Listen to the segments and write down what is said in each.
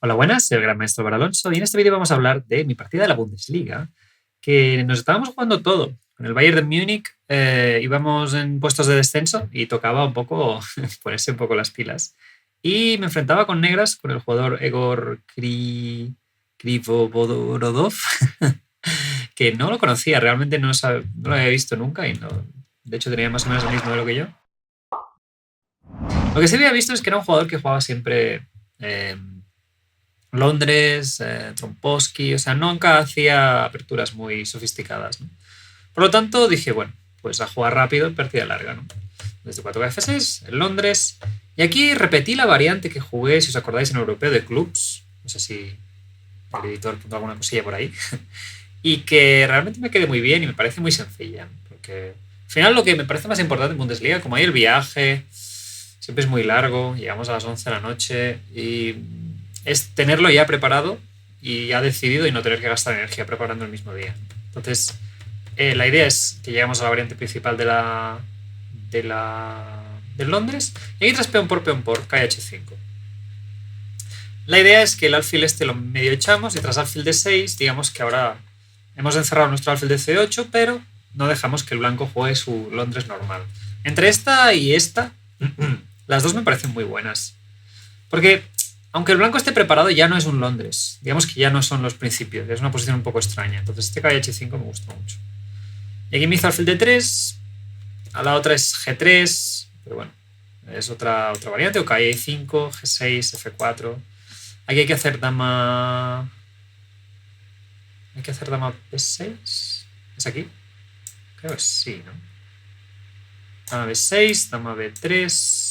Hola, buenas, soy el gran maestro Bar Alonso y en este vídeo vamos a hablar de mi partida de la Bundesliga, que nos estábamos jugando todo. Con el Bayern de Múnich íbamos en puestos de descenso y tocaba un poco ponerse un poco las pilas. Y me enfrentaba con negras con el jugador Egor Krivoborodov, que no lo conocía, realmente no lo había visto nunca y no, de hecho tenía más o menos el mismo elo que yo. Lo que sí había visto es que era un jugador que jugaba siempre Londres, Tromposki, o sea, nunca hacía aperturas muy sofisticadas, ¿no? Por lo tanto, dije, bueno, pues a jugar rápido, partida larga, ¿no? Desde 4 F6, en Londres. Y aquí repetí la variante que jugué, si os acordáis, en el europeo de clubs. No sé si el editor puso alguna cosilla por ahí. Y que realmente me quedé muy bien y me parece muy sencilla, ¿no? Porque al final lo que me parece más importante en Bundesliga, como hay el viaje, siempre es muy largo, llegamos a las 11 de la noche y es tenerlo ya preparado y ya decidido y no tener que gastar energía preparando el mismo día. Entonces, la idea es que llegamos a la variante principal de Londres y aquí tras peón por KH5. La idea es que el alfil este lo medio echamos y tras alfil de 6, digamos que ahora hemos encerrado nuestro alfil de C8, pero no dejamos que el blanco juegue su Londres normal. Entre esta y esta, las dos me parecen muy buenas. Porque aunque el blanco esté preparado, ya no es un Londres. Digamos que ya no son los principios. Es una posición un poco extraña. Entonces este KH5 me gustó mucho. Y aquí me hizo alfil de 3. A la otra es G3. Pero bueno, es otra variante. O KI5, G6, F4. Aquí hay que hacer dama... Hay que hacer dama B6. ¿Es aquí? Creo que sí, ¿no? Dama B6, dama B3...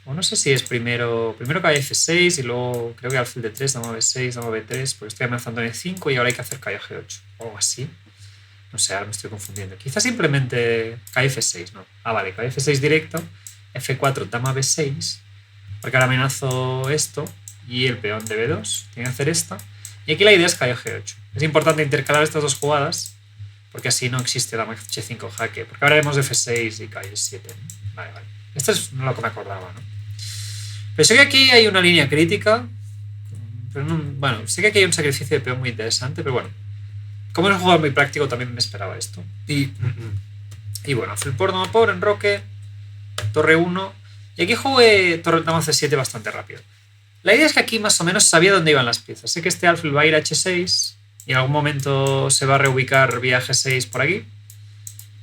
O no sé si es primero cae F6 y luego creo que alfil de 3, dama B6, dama B3, porque estoy amenazando en E5 y ahora hay que hacer cae G8 o algo así. No sé, ahora me estoy confundiendo. Quizás simplemente cae F6, ¿no? Ah, vale, cae F6 directo, F4, dama B6, porque ahora amenazo esto y el peón de B2, tiene que hacer esta. Y aquí la idea es cae G8. Es importante intercalar estas dos jugadas porque así no existe dama H5 jaque, porque ahora haremos F6 y cae 7. Vale, vale. Esto es lo que me acordaba, ¿no? Pero sé que aquí hay una línea crítica. Pero no, bueno, sé que aquí hay un sacrificio de peón muy interesante, pero bueno. Como es un jugador muy práctico, también me esperaba esto. Y bueno, alfil por, dama por, enroque, torre 1. Y aquí jugué torre dama C7 bastante rápido. La idea es que aquí más o menos sabía dónde iban las piezas. Sé que este alfil va a ir a H6 y en algún momento se va a reubicar vía G6 por aquí.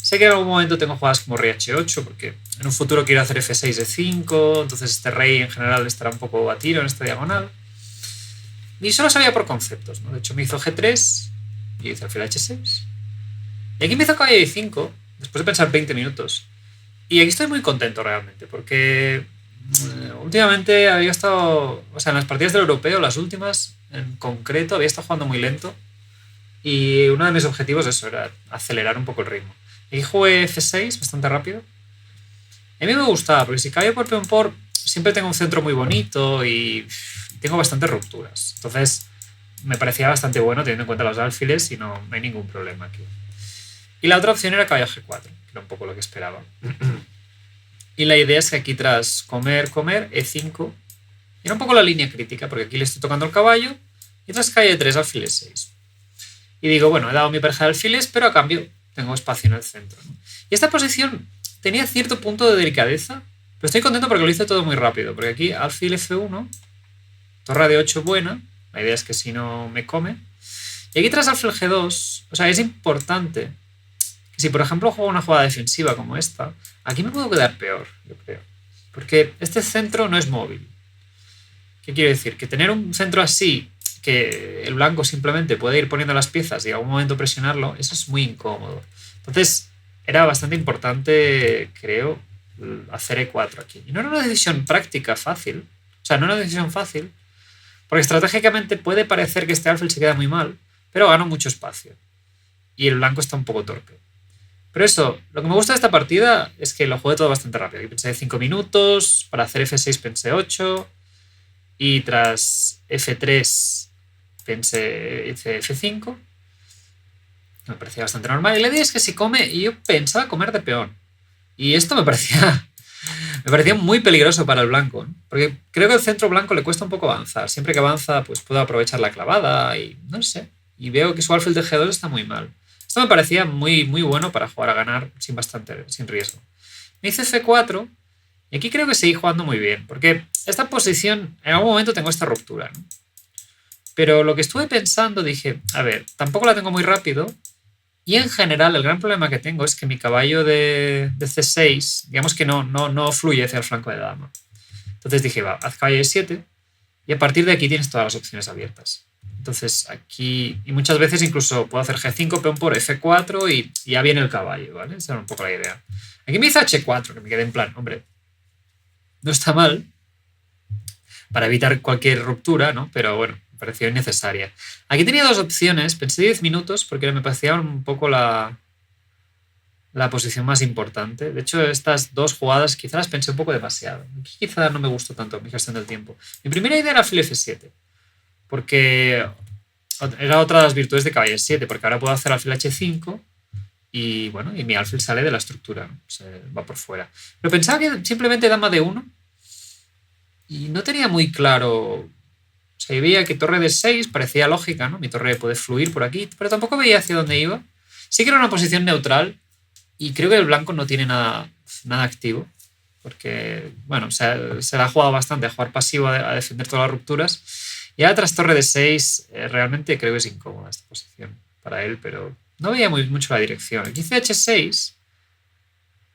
Sé que en algún momento tengo jugadas como rey H8 porque en un futuro quiero hacer F6 de 5, entonces este rey en general estará un poco a tiro en esta diagonal. Y solo sabía por conceptos, ¿no? De hecho me hizo G3 y hice alfil H6. Y aquí me hizo caballo I5 después de pensar 20 minutos. Y aquí estoy muy contento realmente porque últimamente había estado, o sea, en las partidas del europeo, las últimas en concreto, había estado jugando muy lento y uno de mis objetivos eso era acelerar un poco el ritmo. Y jugué F6 bastante rápido. A mí me gustaba, porque si caballo por peón por, siempre tengo un centro muy bonito y tengo bastantes rupturas. Entonces, me parecía bastante bueno teniendo en cuenta los alfiles y no hay ningún problema aquí. Y la otra opción era caballo G4, que era un poco lo que esperaba. Y la idea es que aquí tras comer, E5, era un poco la línea crítica, porque aquí le estoy tocando el caballo, y tras calle 3, alfil 6. Y digo, bueno, he dado mi pareja de alfiles, pero a cambio tengo espacio en el centro, ¿no? Y esta posición tenía cierto punto de delicadeza, pero estoy contento porque lo hice todo muy rápido, porque aquí alfil F1, torre de 8 buena, la idea es que si no me come, y aquí tras alfil G2, o sea, es importante que si por ejemplo juego una jugada defensiva como esta, aquí me puedo quedar peor, yo creo, porque este centro no es móvil. ¿Qué quiero decir? Que tener un centro así, que el blanco simplemente puede ir poniendo las piezas y en algún momento presionarlo, eso es muy incómodo. Entonces, era bastante importante, creo, hacer E4 aquí. Y no era una decisión práctica fácil, o sea, no era una decisión fácil, porque estratégicamente puede parecer que este alfil se queda muy mal, pero gano mucho espacio. Y el blanco está un poco torpe. Pero eso, lo que me gusta de esta partida es que lo jugué todo bastante rápido. Aquí pensé 5 minutos, para hacer F6 pensé 8, y tras F3 hice F5. Me parecía bastante normal. Y la idea es que si come, y yo pensaba comer de peón. Y esto me parecía Me pareció muy peligroso para el blanco, ¿no? Porque creo que el centro blanco le cuesta un poco avanzar. Siempre que avanza, pues puedo aprovechar la clavada y no sé. Y veo que su alfil de G2 está muy mal. Esto me parecía muy, muy bueno para jugar a ganar sin riesgo. Me hice F4 y aquí creo que seguí jugando muy bien. Porque esta posición, en algún momento tengo esta ruptura, ¿no? Pero lo que estuve pensando, dije, a ver, tampoco la tengo muy rápido. Y en general, el gran problema que tengo es que mi caballo de C6, digamos que no fluye hacia el flanco de dama. Entonces dije, va, haz caballo de 7 y a partir de aquí tienes todas las opciones abiertas. Entonces aquí, y muchas veces incluso puedo hacer G5, peón por F4 y ya viene el caballo, ¿vale? Esa era un poco la idea. Aquí me hice H4, que me quedé en plan, hombre, no está mal para evitar cualquier ruptura, ¿no? Pero bueno, me pareció innecesaria. Aquí tenía dos opciones, pensé 10 minutos porque me parecía un poco la posición más importante. De hecho, estas dos jugadas quizás las pensé un poco demasiado. Aquí quizá no me gustó tanto mi gestión del tiempo. Mi primera idea era alfil F7, porque era otra de las virtudes de caballo 7, porque ahora puedo hacer alfil H5 y bueno, y mi alfil sale de la estructura, ¿no? Se va por fuera. Pero pensaba que simplemente dama de 1 y no tenía muy claro. O sea, yo veía que torre de 6 parecía lógica, ¿no? Mi torre puede fluir por aquí, pero tampoco veía hacia dónde iba. Sí que era una posición neutral y creo que el blanco no tiene nada activo, porque, bueno, se la ha jugado bastante a jugar pasivo, a defender todas las rupturas. Y ahora tras torre de 6, realmente creo que es incómoda esta posición para él, pero no veía mucho la dirección. Aquí hice H6.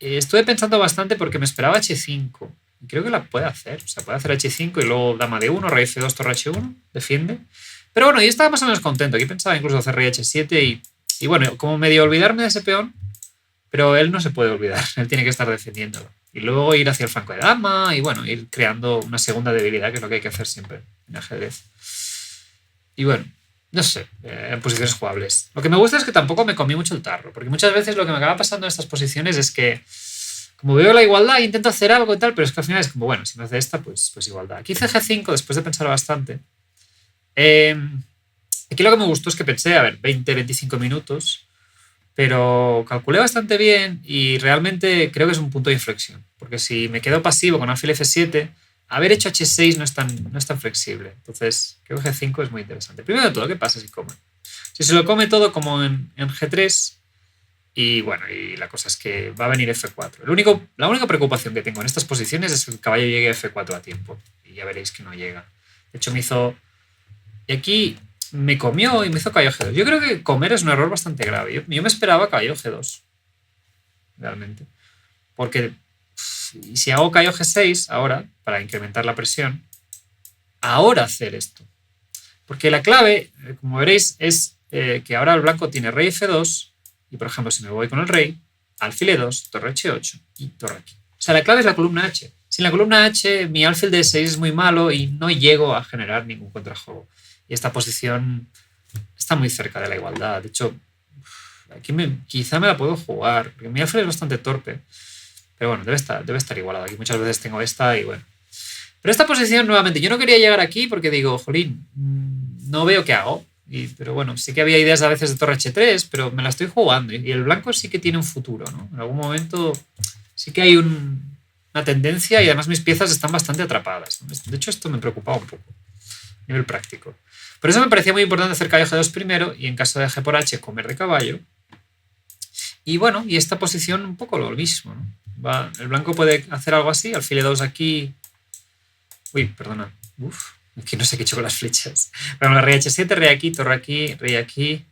Estuve pensando bastante porque me esperaba H5. Y creo que la puede hacer. O sea, puede hacer H5 y luego dama de 1, rey F2, torre H1, defiende. Pero bueno, yo estaba más o menos contento. Aquí pensaba incluso hacer rey H7 y bueno, como medio olvidarme de ese peón, pero él no se puede olvidar. Él tiene que estar defendiéndolo. Y luego ir hacia el flanco de dama y bueno, ir creando una segunda debilidad, que es lo que hay que hacer siempre en ajedrez. Y bueno, no sé, en posiciones jugables. Lo que me gusta es que tampoco me comí mucho el tarro, porque muchas veces lo que me acaba pasando en estas posiciones es que, como veo la igualdad, intento hacer algo y tal, pero es que al final es como, bueno, si me hace esta, pues igualdad. Aquí hice G5 después de pensar bastante. Aquí lo que me gustó es que pensé, a ver, 20-25 minutos, pero calculé bastante bien y realmente creo que es un punto de inflexión, porque si me quedo pasivo con alfil F7, haber hecho H6 no es tan flexible. Entonces, creo que G5 es muy interesante. Primero de todo, ¿qué pasa si come? Si se lo come todo como en G3, y bueno, y la cosa es que va a venir F4. La única preocupación que tengo en estas posiciones es que el caballo llegue a F4 a tiempo. Y ya veréis que no llega. De hecho, me hizo... Y aquí me comió y me hizo caballo G2. Yo creo que comer es un error bastante grave. Yo me esperaba caballo G2. Realmente. Porque si hago caballo G6 ahora, para incrementar la presión, ahora hacer esto. Porque la clave, como veréis, es que ahora el blanco tiene rey F2 y, por ejemplo, si me voy con el rey, alfil E2, torre H8 y torre aquí. O sea, la clave es la columna H. Sin la columna H, mi alfil de 6 es muy malo y no llego a generar ningún contrajuego. Y esta posición está muy cerca de la igualdad. De hecho, aquí quizá me la puedo jugar, porque mi alfil es bastante torpe. Pero bueno, debe estar igualado. Aquí muchas veces tengo esta y bueno. Pero esta posición, nuevamente, yo no quería llegar aquí porque digo, jolín, no veo qué hago. Pero bueno, sí que había ideas a veces de torre H3, pero me la estoy jugando. Y el blanco sí que tiene un futuro, ¿no? En algún momento sí que hay una tendencia y además mis piezas están bastante atrapadas, ¿no? De hecho, esto me preocupaba un poco a nivel práctico. Por eso me parecía muy importante hacer caballo G2 primero y en caso de G por H comer de caballo. Y bueno, y esta posición un poco lo mismo, ¿no? El blanco puede hacer algo así, alfil E2 aquí. Uy, perdona. Aquí no sé qué he hecho con las flechas. Pero rey H7, rey aquí, torre aquí, rey aquí.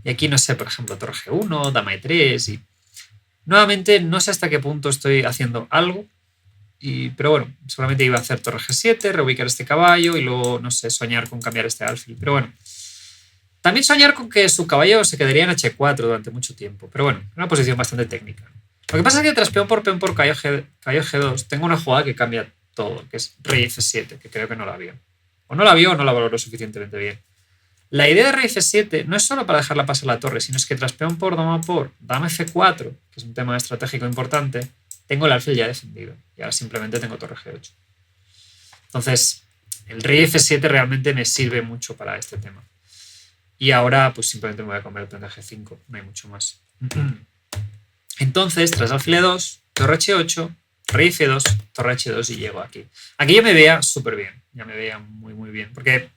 Y aquí no sé, por ejemplo, torre G1, dama E3. Y nuevamente no sé hasta qué punto estoy haciendo algo. Pero bueno, seguramente iba a hacer torre G7, reubicar este caballo y luego, no sé, soñar con cambiar este alfil. Pero bueno. También soñar con que su caballo se quedaría en H4 durante mucho tiempo. Pero bueno, una posición bastante técnica. Lo que pasa es que tras peón por caballo G2 tengo una jugada que cambia todo, que es rey F7, que creo que no la vio. O no la vio o no la valoró suficientemente bien. La idea de rey F7 no es solo para dejarla pasar la torre, sino es que tras peón por dama F4, que es un tema estratégico importante, tengo el alfil ya defendido. Y ahora simplemente tengo torre G8. Entonces, el rey F7 realmente me sirve mucho para este tema. Y ahora, pues simplemente me voy a comer el peón de G5, no hay mucho más. Entonces, tras alfil E2, torre H8, rey F2, torre H2 y llego aquí. Aquí ya me veía súper bien, ya me veía muy, muy bien, porque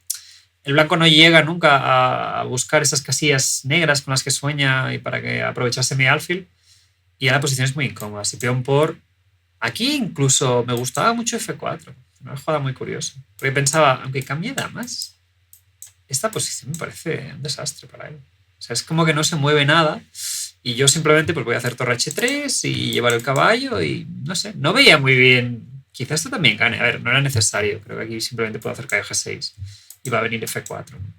el blanco no llega nunca a buscar esas casillas negras con las que sueña y para que aprovechase mi alfil. Y la posición es muy incómoda. Si peón por... Aquí incluso me gustaba mucho F4. Una jugada muy curiosa. Porque pensaba, aunque cambie damas, esta posición me parece un desastre para él. O sea, es como que no se mueve nada y yo simplemente pues voy a hacer torre H3 y llevar el caballo y no sé, no veía muy bien. Quizás esto también gane. A ver, no era necesario. Creo que aquí simplemente puedo hacer caballo G6 y va a venir F4, ¿no?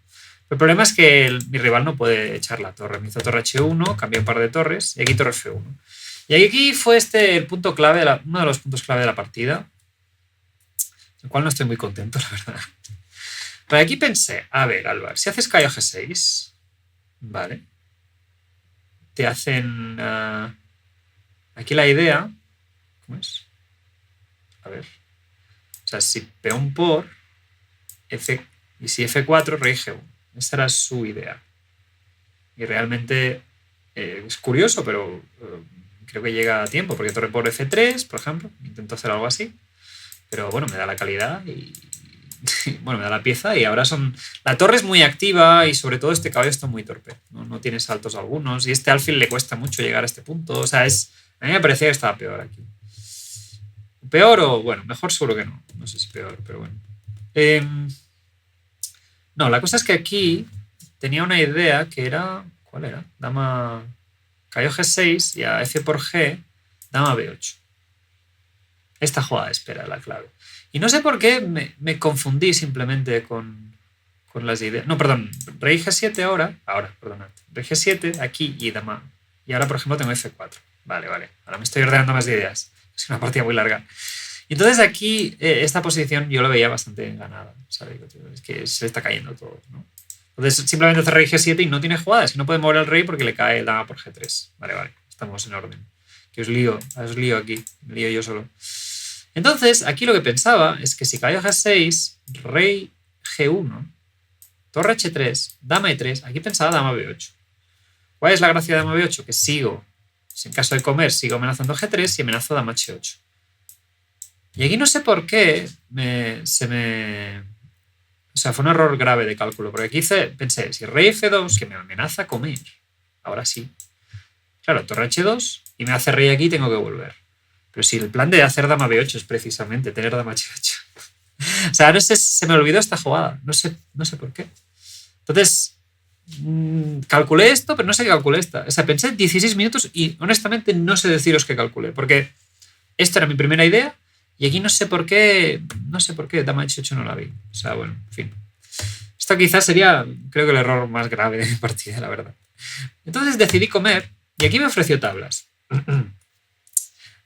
El problema es que mi rival no puede echar la torre. Me hizo torre H1, cambié un par de torres y aquí torre F1. Y aquí fue el punto clave, uno de los puntos clave de la partida, el cual no estoy muy contento, la verdad. Pero aquí pensé, a ver, Álvaro, si haces caballo G6, vale, te hacen... aquí la idea... ¿Cómo es? A ver. O sea, si peón por F... Y si F4, rey G1. Esa era su idea. Y realmente es curioso, pero creo que llega a tiempo, porque torre por F3, por ejemplo, intento hacer algo así. Pero bueno, me da la calidad y bueno, me da la pieza y ahora son... La torre es muy activa y sobre todo este caballo está muy torpe. No tiene saltos algunos y este alfil le cuesta mucho llegar a este punto. O sea, a mí me parecía que estaba peor aquí. ¿Peor o...? Bueno, mejor seguro que no. No sé si peor, pero bueno. No, la cosa es que aquí tenía una idea que era... ¿Cuál era? Dama... Caballo G6 y a F por G, dama B8. Esta jugada espera la clave. Y no sé por qué me confundí simplemente con las ideas. No, perdón, rey G7 ahora, perdonad. Rey G7 aquí y dama. Y ahora, por ejemplo, tengo F4. Vale. Ahora me estoy ordenando más de ideas. Es una partida muy larga. Y entonces aquí, esta posición yo lo veía bastante ganada. ¿Sabes? Es que se está cayendo todo, ¿no? Entonces simplemente hace rey G7 y no tiene jugadas. Que no puede mover al rey porque le cae el dama por G3. Vale. Estamos en orden. Que os lío aquí. Me lío yo solo. Entonces, aquí lo que pensaba es que si caballo G6, rey G1, torre H3, dama E3, aquí pensaba dama B8. ¿Cuál es la gracia de dama B8? Que sigo, en caso de comer, sigo amenazando G3 y amenazo dama H8. Y aquí no sé por qué o sea, fue un error grave de cálculo, porque aquí pensé, si rey F2, que me amenaza comer, ahora sí. Claro, torre H2 y me hace rey aquí, tengo que volver. Pero si el plan de hacer dama B8 es precisamente tener dama H8. O sea, no sé, se me olvidó esta jugada. No sé por qué. Entonces, calculé esto, pero no sé qué calculé esta. O sea, pensé 16 minutos y honestamente no sé deciros qué calculé, porque esta era mi primera idea y aquí no sé por qué dama H8 no la vi. O sea, bueno, en fin. Esto quizás sería, creo que el error más grave de mi partida, la verdad. Entonces decidí comer y aquí me ofreció tablas.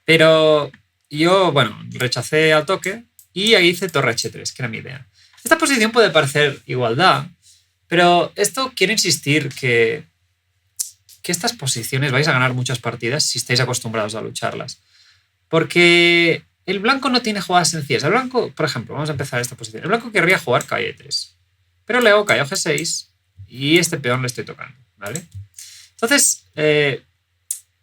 Pero yo, bueno, rechacé al toque y ahí hice torre H3, que era mi idea. Esta posición puede parecer igualdad, pero esto quiero insistir que estas posiciones vais a ganar muchas partidas si estáis acostumbrados a lucharlas. Porque el blanco no tiene jugadas sencillas. El blanco, por ejemplo, vamos a empezar esta posición. El blanco querría jugar caballo E3, pero le hago caballo G6 y este peón le estoy tocando, ¿vale? Entonces,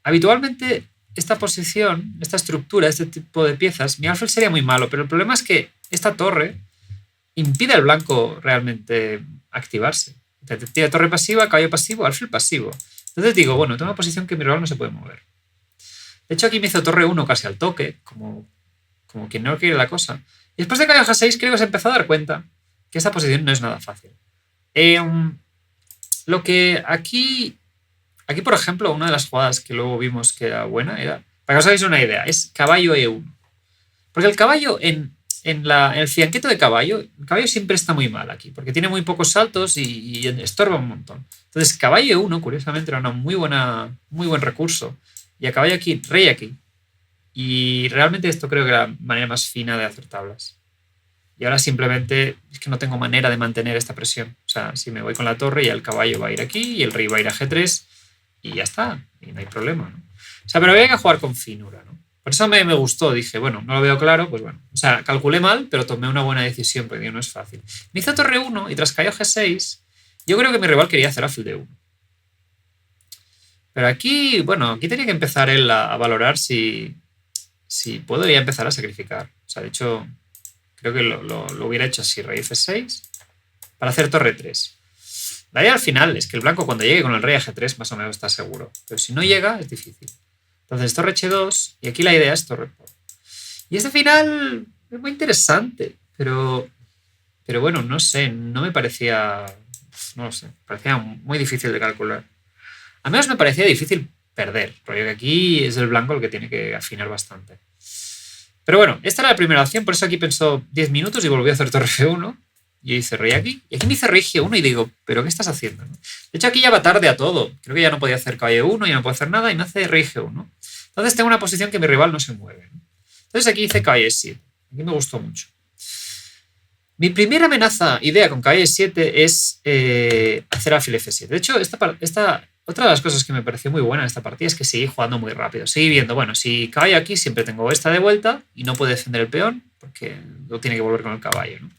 habitualmente esta posición, esta estructura, este tipo de piezas, mi alfil sería muy malo, pero el problema es que esta torre impide al blanco realmente activarse. Tira torre pasiva, caballo pasivo, alfil pasivo. Entonces digo, bueno, tengo una posición que mi rival no se puede mover. De hecho, aquí me hizo torre 1 casi al toque, como quien no quiere la cosa. Y después de caballo G6 creo que se empezó a dar cuenta que esta posición no es nada fácil. Lo que aquí, por ejemplo, una de las jugadas que luego vimos que era buena era, para que os hagáis una idea, es caballo E1. Porque el caballo en el fianqueto de caballo, el caballo siempre está muy mal aquí, porque tiene muy pocos saltos y estorba un montón. Entonces, caballo E1, curiosamente, era muy buen recurso. Y a caballo aquí, rey aquí. Y realmente esto creo que era la manera más fina de hacer tablas. Y ahora simplemente es que no tengo manera de mantener esta presión. O sea, si me voy con la torre, ya el caballo va a ir aquí y el rey va a ir a G3 y ya está. Y no hay problema, ¿no? O sea, pero había que jugar con finura, ¿no? Por eso me gustó. Dije, bueno, no lo veo claro, pues bueno. O sea, calculé mal, pero tomé una buena decisión porque no es fácil. Me hizo torre 1 y tras caballo G6, yo creo que mi rival quería hacer alfil de 1. Pero aquí, bueno, aquí tenía que empezar él a valorar si si puedo ya empezar a sacrificar. O sea, de hecho, creo que lo hubiera hecho así, rey F6, para hacer torre 3. La idea al final es que el blanco cuando llegue con el rey a G3 más o menos está seguro. Pero si no llega, es difícil. Entonces torre H2 y aquí la idea es torre por. Y este final es muy interesante, pero bueno, no sé, no me parecía... No lo sé, parecía muy difícil de calcular. Al menos me parecía difícil perder, porque aquí es el blanco el que tiene que afinar bastante. Pero bueno, esta era la primera opción, por eso aquí pensó 10 minutos y volvió a hacer torre F1. Y yo hice rey aquí. Y aquí me hice rey G1 y digo, ¿pero qué estás haciendo? De hecho, aquí ya va tarde a todo. Creo que ya no podía hacer caballo 1, ya no puedo hacer nada y me hace rey G1. Entonces tengo una posición que mi rival no se mueve. Entonces aquí hice caballo 7. Aquí me gustó mucho. Mi primera idea con caballo 7 es hacer alfil F7. De hecho, otra de las cosas que me pareció muy buena en esta partida es que seguí jugando muy rápido. Seguí viendo, bueno, si caballo aquí siempre tengo esta de vuelta y no puede defender el peón porque lo tiene que volver con el caballo, ¿no?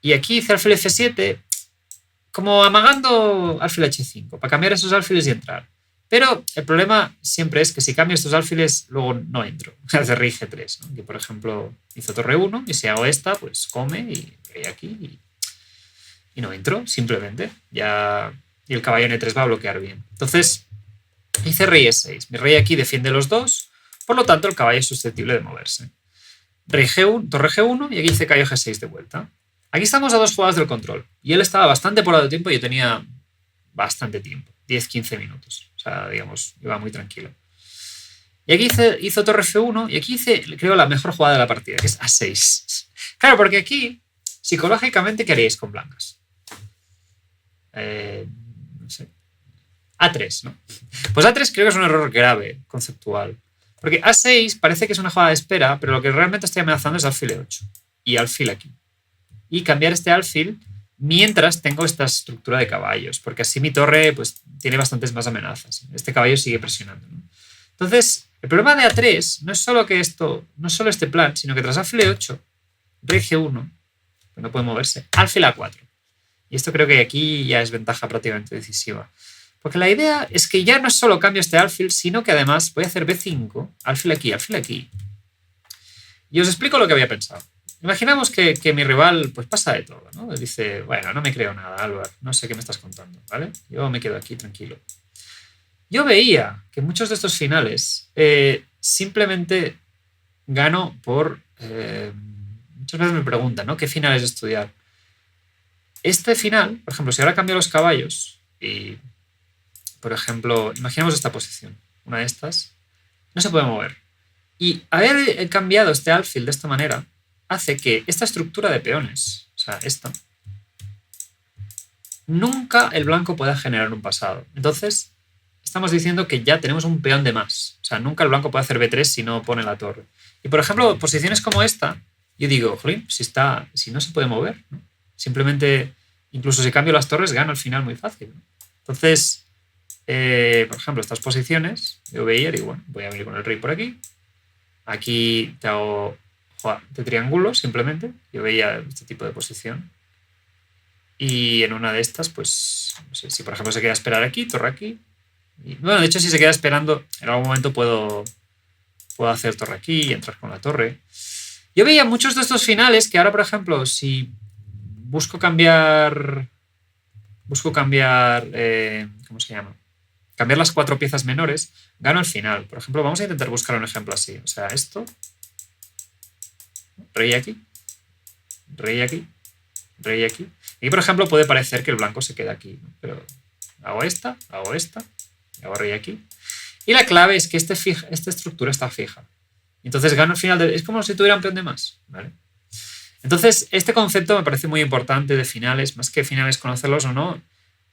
Y aquí hice alfil F7 como amagando alfil H5 para cambiar esos alfiles y entrar. Pero el problema siempre es que si cambio estos alfiles, luego no entro. Hace rey G3, ¿no? Que por ejemplo hizo torre 1 y si hago esta, pues come y rey aquí y no entro, simplemente. Y el caballo N3 va a bloquear bien. Entonces hice rey E6. Mi rey aquí defiende los dos, por lo tanto el caballo es susceptible de moverse. Rey G1, torre G1 y aquí hice caballo G6 de vuelta. Aquí estamos a 2 jugadas del control. Y él estaba bastante por lado de tiempo y yo tenía bastante tiempo. 10-15 minutos. O sea, digamos, iba muy tranquilo. Y aquí hizo torre F1 y aquí hice, creo, la mejor jugada de la partida, que es A6. Claro, porque aquí, psicológicamente, ¿qué haríais con blancas? No sé. A3, ¿no? Pues A3 creo que es un error grave, conceptual. Porque A6 parece que es una jugada de espera, pero lo que realmente estoy amenazando es alfil E8. Y alfil aquí. Y cambiar este alfil mientras tengo esta estructura de caballos, porque así mi torre pues, tiene bastantes más amenazas. Este caballo sigue presionando, ¿no? Entonces, el problema de A3 no es solo que no es solo este plan, sino que tras alfil E8, rey G1, que no puede moverse, alfil A4. Y esto creo que aquí ya es ventaja prácticamente decisiva. Porque la idea es que ya no es solo cambio este alfil, sino que además voy a hacer B5, alfil aquí, alfil aquí. Y os explico lo que había pensado. Imaginamos que mi rival pues pasa de todo, ¿no? Dice, bueno, no me creo nada, Álvaro, no sé qué me estás contando, ¿vale? Yo me quedo aquí tranquilo. Yo veía que muchos de estos finales simplemente gano por... muchas veces me preguntan, ¿no? ¿Qué finales estudiar? Este final, por ejemplo, si ahora cambio los caballos y, por ejemplo, imaginemos esta posición, una de estas, no se puede mover. Y haber cambiado este alfil de esta manera hace que esta estructura de peones, o sea, esta, nunca el blanco pueda generar un pasado. Entonces, estamos diciendo que ya tenemos un peón de más. O sea, nunca el blanco puede hacer B3 si no pone la torre. Y, por ejemplo, posiciones como esta, yo digo, jolín, si no se puede mover, ¿no? Simplemente, incluso si cambio las torres, gano al final muy fácil, ¿no? Entonces, por ejemplo, estas posiciones, yo veía, digo, bueno, voy a venir con el rey por aquí. Aquí te hago de triángulo, simplemente. Yo veía este tipo de posición. Y en una de estas, pues, no sé, si por ejemplo se queda a esperar aquí, torre aquí. Y, bueno, de hecho, si se queda esperando, en algún momento puedo hacer torre aquí y entrar con la torre. Yo veía muchos de estos finales que ahora, por ejemplo, si busco cambiar, ¿cómo se llama? Cambiar las 4 piezas menores, gano el final. Por ejemplo, vamos a intentar buscar un ejemplo así. O sea, esto, rey aquí, rey aquí, rey aquí. Y, por ejemplo, puede parecer que el blanco se queda aquí, ¿no? Pero hago esta, hago rey aquí. Y la clave es que esta estructura está fija. Entonces gano el final. Es como si tuviera un peón de más, ¿vale? Entonces, este concepto me parece muy importante de finales, más que finales conocerlos o no,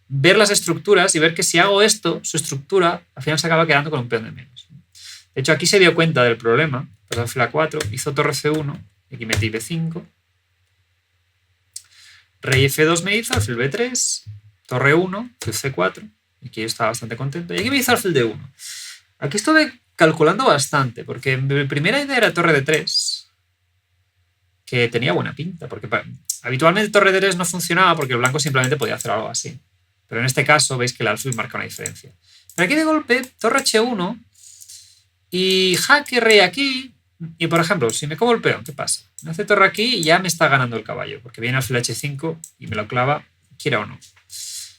ver las estructuras y ver que si hago esto, su estructura al final se acaba quedando con un peón de menos. De hecho, aquí se dio cuenta del problema, pues alfil A4, hizo torre C1, y aquí metí B5, rey F2 me hizo, alfil B3, torre 1, alfil C4, y aquí yo estaba bastante contento, y aquí me hizo alfil D1. Aquí estuve calculando bastante, porque mi primera idea era torre D3, que tenía buena pinta, porque habitualmente torre D3 no funcionaba porque el blanco simplemente podía hacer algo así. Pero en este caso veis que el alfil marca una diferencia. Pero aquí de golpe, torre H1, Y jaque rey aquí. Y por ejemplo, si me como el peón, ¿qué pasa? Me hace torre aquí y ya me está ganando el caballo, porque viene alfil h5 y me lo clava, quiera o no.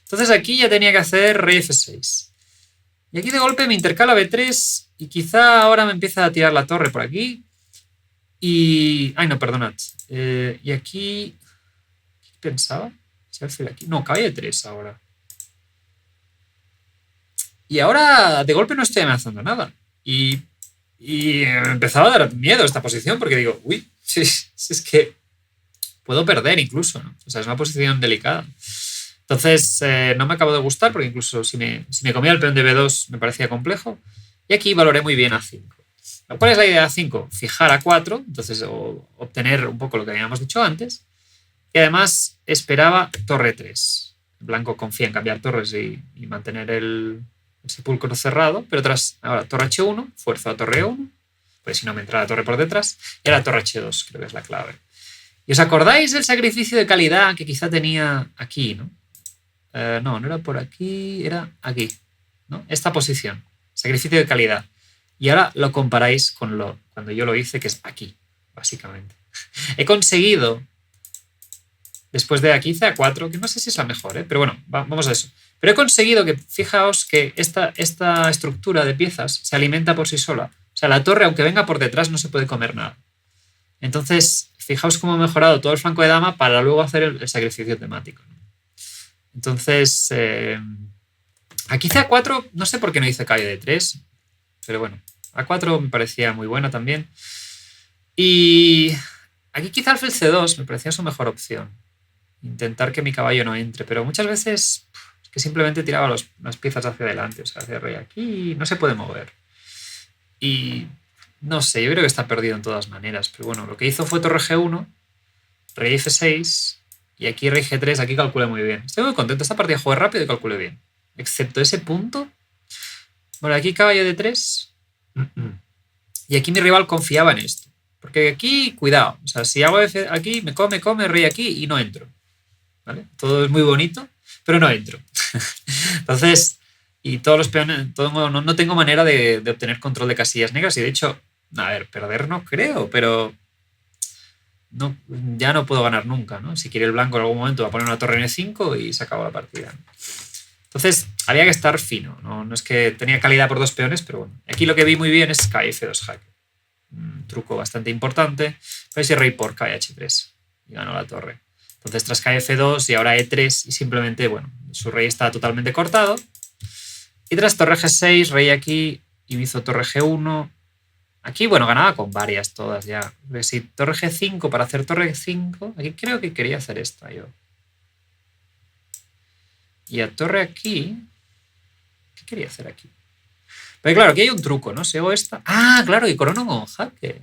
Entonces aquí ya tenía que hacer rey f6. Y aquí de golpe me intercala b3 y quizá ahora me empieza a tirar la torre por aquí. Y... Ay, no, perdonad. Y aquí... ¿Qué pensaba? Si alfil aquí... No, caballo e3 ahora. Y ahora de golpe no estoy amenazando nada. Y me empezaba a dar miedo esta posición porque digo, uy, si es que puedo perder incluso, ¿no? O sea, es una posición delicada. Entonces no me acabo de gustar porque incluso si me comía el peón de b2 me parecía complejo. Y aquí valoré muy bien a5. ¿Cuál es la idea de a5? Fijar a 4, entonces obtener un poco lo que habíamos dicho antes. Y además esperaba torre 3. El blanco confía en cambiar torres y mantener el sepulcro cerrado, pero ahora torre h1, fuerza a torre e1, pues si no me entra la torre por detrás, y ahora torre h2, creo que es la clave. ¿Y os acordáis del sacrificio de calidad que quizá tenía aquí, no? No era por aquí, era aquí, ¿no? Esta posición, sacrificio de calidad. Y ahora lo comparáis con cuando yo lo hice, que es aquí, básicamente. He conseguido, después de aquí hice a4, que no sé si es la mejor, pero bueno, vamos a eso. Pero he conseguido que, fijaos que esta estructura de piezas se alimenta por sí sola. O sea, la torre, aunque venga por detrás, no se puede comer nada. Entonces, fijaos cómo he mejorado todo el flanco de dama para luego hacer el sacrificio temático. Entonces, aquí hice a4, no sé por qué no hice caballo de 3, pero bueno, a4 me parecía muy buena también. Y aquí quizá alfil c2 me parecía su mejor opción. Intentar que mi caballo no entre, pero muchas veces es que simplemente tiraba las piezas hacia adelante, o sea, hacia rey aquí no se puede mover. Y no sé, yo creo que está perdido en todas maneras, pero bueno, lo que hizo fue torre g1, rey f6 y aquí rey g3, aquí calculé muy bien. Estoy muy contento, esta partida jugué rápido y calculé bien. Excepto ese punto. Bueno, aquí caballo de 3 y aquí mi rival confiaba en esto. Porque aquí, cuidado, o sea, si hago F aquí, me come, rey aquí y no entro. ¿Vale? Todo es muy bonito, pero no entro. Entonces, y todos los peones, de todo modo, no tengo manera de obtener control de casillas negras y de hecho, a ver, perder no creo, pero no, ya no puedo ganar nunca, ¿no? Si quiere el blanco en algún momento va a poner una torre n5 y se acabó la partida. Entonces, había que estar fino, no es que tenía calidad por dos peones, pero bueno. Aquí lo que vi muy bien es kf2 jaque. Un truco bastante importante. Veis rey por kh3 y ganó la torre. Entonces tras kf2 y ahora e3 y simplemente, bueno, su rey está totalmente cortado. Y tras torre g6, rey aquí y me hizo torre g1. Aquí, bueno, ganaba con varias todas ya. Si torre g5 para hacer torre g5, aquí creo que quería hacer esta yo. Y a torre aquí, ¿qué quería hacer aquí? Pero claro, aquí hay un truco, ¿no? Si hago esta... Ah, claro, y corono con jaque.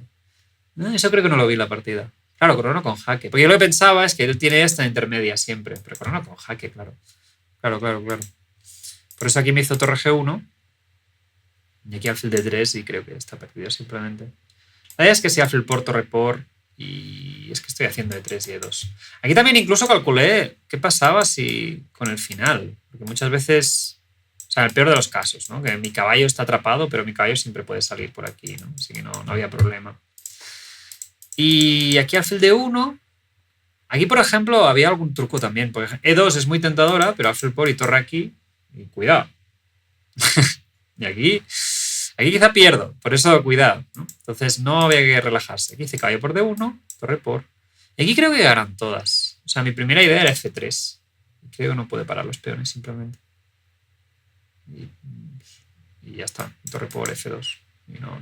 Eso creo que no lo vi en la partida. Claro, corono con jaque. Porque yo lo que pensaba es que él tiene esta intermedia siempre. Pero corono con jaque, claro. Claro. Por eso aquí me hizo torre G1. Y aquí alfil D3 y creo que está perdido simplemente. La idea es que si alfil por, torre por... Y es que estoy haciendo E3 y E2. Aquí también incluso calculé qué pasaba si con el final. Porque muchas veces... O sea, el peor de los casos, ¿no? Que mi caballo está atrapado, pero mi caballo siempre puede salir por aquí, ¿no? Así que no había problema. Y aquí alfil D1. Aquí, por ejemplo, había algún truco también. Porque E2 es muy tentadora, pero alfil por y torre aquí. Y cuidado. Y aquí quizá pierdo. Por eso, cuidado, ¿no? Entonces no había que relajarse. Aquí hice caballo por D1, torre por. Y aquí creo que ganan todas. O sea, mi primera idea era F3. Creo que no puede parar los peones simplemente. Y ya está, torre por F2. Y no.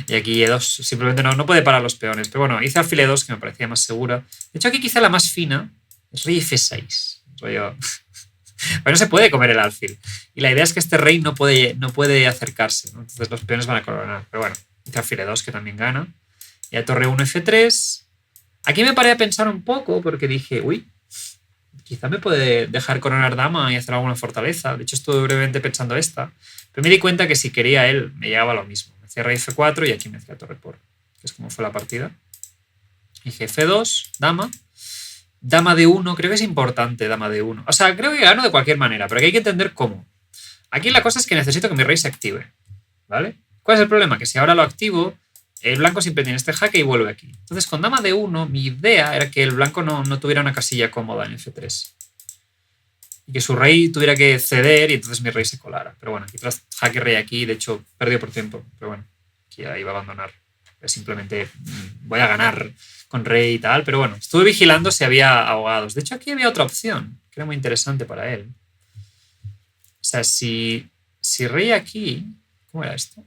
Y aquí E2 simplemente no puede parar los peones. Pero bueno, hice alfil E2 que me parecía más segura. De hecho, aquí quizá la más fina es rey F6. Rollo. Pero no se puede comer el alfil. Y la idea es que este rey no puede acercarse, ¿no? Entonces los peones van a coronar. Pero bueno, hice alfil E2 que también gana. Y a torre 1 F3. Aquí me paré a pensar un poco porque dije, uy, quizá me puede dejar coronar dama y hacer alguna fortaleza. De hecho, estuve brevemente pensando esta. Pero me di cuenta que si quería él, me llegaba lo mismo. Me hacía rey F4 y aquí me hacía torre por. Que es como fue la partida. Dije F2, dama. Dama de 1, creo que es importante dama de 1. O sea, creo que gano de cualquier manera, pero aquí hay que entender cómo. Aquí la cosa es que necesito que mi rey se active, ¿vale? ¿Cuál es el problema? Que si ahora lo activo, el blanco siempre tiene este jaque y vuelve aquí. Entonces, con dama D1, mi idea era que el blanco no tuviera una casilla cómoda en F3. Y que su rey tuviera que ceder y entonces mi rey se colara. Pero bueno, aquí tras jaque rey aquí, de hecho, perdió por tiempo. Pero bueno, aquí ya iba a abandonar. Simplemente voy a ganar con rey y tal. Pero bueno, estuve vigilando si había ahogados. De hecho, aquí había otra opción, que era muy interesante para él. O sea, si rey aquí... ¿Cómo era esto?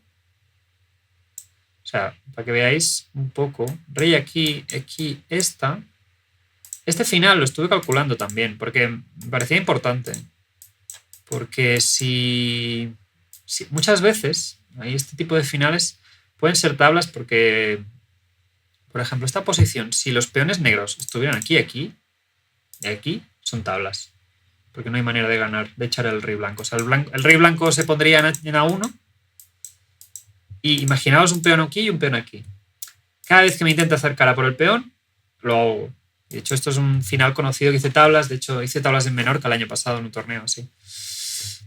O sea, para que veáis un poco, rey aquí, esta. Este final lo estuve calculando también, porque me parecía importante. Porque si muchas veces, hay este tipo de finales pueden ser tablas porque, por ejemplo, esta posición, si los peones negros estuvieran aquí y aquí, son tablas. Porque no hay manera de ganar, de echar el rey blanco. O sea, el rey blanco se pondría en A1 y imaginaos un peón aquí y un peón aquí. Cada vez que me intenta acercar a por el peón, lo ahogo. De hecho, esto es un final conocido que hice tablas. De hecho, hice tablas en Menorca el año pasado en un torneo así.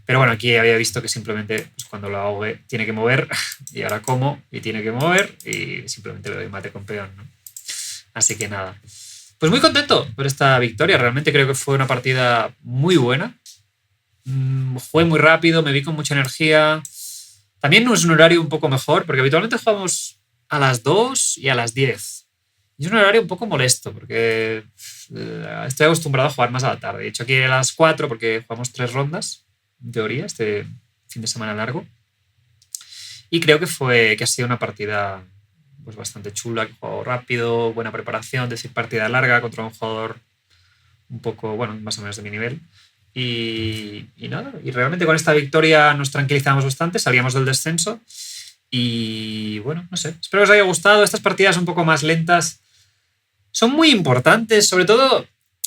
Pero bueno, aquí había visto que simplemente pues, cuando lo ahogue tiene que mover y ahora como y tiene que mover y simplemente le doy mate con peón, ¿no? Así que nada. Pues muy contento por esta victoria. Realmente creo que fue una partida muy buena. Jugué muy rápido, me vi con mucha energía. También no es un horario un poco mejor, porque habitualmente jugamos a las 2 y a las 10. Y es un horario un poco molesto, porque estoy acostumbrado a jugar más a la tarde. De hecho, aquí a las 4, porque jugamos 3 rondas, en teoría, este fin de semana largo. Y creo que ha sido una partida pues, bastante chula, que he jugado rápido, buena preparación, es decir, partida larga contra un jugador un poco, bueno, más o menos de mi nivel. Y nada, y realmente con esta victoria nos tranquilizamos bastante, salíamos del descenso. Y bueno, no sé, espero que os haya gustado. Estas partidas un poco más lentas son muy importantes, sobre todo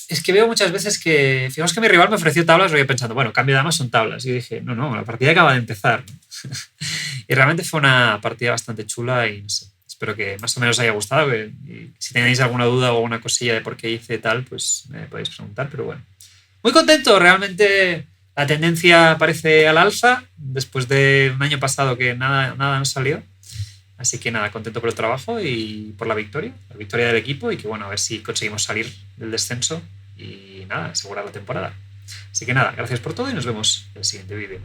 es que veo muchas veces que, fijaos que mi rival me ofreció tablas, y yo pensando, bueno, cambio de damas son tablas. Y dije, no, la partida acaba de empezar. Y realmente fue una partida bastante chula y no sé, espero que más o menos os haya gustado. Y si tenéis alguna duda o alguna cosilla de por qué hice tal, pues me podéis preguntar, pero bueno. Muy contento, realmente la tendencia parece al alza, después de un año pasado que nada nos salió. Así que nada, contento por el trabajo y por la victoria del equipo y que bueno, a ver si conseguimos salir del descenso y nada, asegurar la temporada. Así que nada, gracias por todo y nos vemos en el siguiente vídeo.